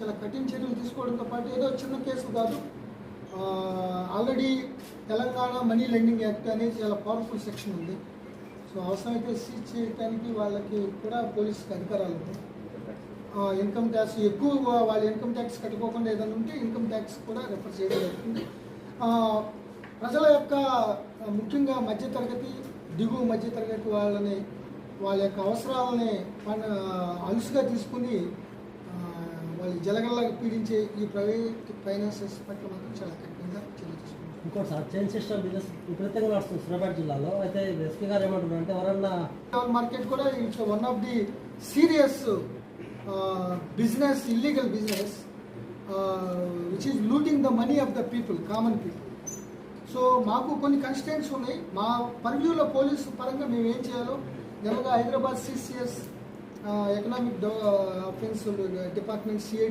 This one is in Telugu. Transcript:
చాలా కఠిన చర్యలు తీసుకోవడంతో పాటు ఏదో చిన్న కేసు కాదు, already Telangana money lending act అనేది చాలా పవర్ఫుల్ సెక్షన్ ఉంది. సో అవసరమైతే సీజ్ చేయడానికి వాళ్ళకి కూడా పోలీసుకి అధికారాలు ఉన్నాయి. ఇన్కమ్ ట్యాక్స్ ఎక్కువ వాళ్ళు ఇన్కమ్ ట్యాక్స్ కట్టుకోకుండా ఏదైనా ఉంటే ఇన్కమ్ ట్యాక్స్ కూడా రెఫర్ చేయడం జరుగుతుంది. ప్రజల యొక్క ముఖ్యంగా మధ్యతరగతి, దిగువ మధ్యతరగతి వాళ్ళ యొక్క అవసరాలని అలుసుగా తీసుకుని వాళ్ళు జలగల్లాగా పీడించే ఈ ప్రైవేట్ ఫైనాన్సెస్ పట్ల మాత్రం చాలా కఠినంగా చర్య తీసుకుంటారు. ఇంకోటి సార్, చైన్ సిస్టమ్ బిజినెస్ విపరీతంగా నడుస్తుంది సూర్యాపేట జిల్లాలో. అయితే ఎస్పీ గారు ఏమంటున్నారు అంటే ఎవరన్నా మార్కెట్ కూడా it's one of the serious business, illegal business which is looting the money of the people, common people. So మాకు కొన్ని కన్స్టెంట్స్ ఉన్నాయి. మా పర్వ్యూలో పోలీసు పరంగా మేము ఏం చేయాలో నెలగా Hyderabad CCS economic offence department CID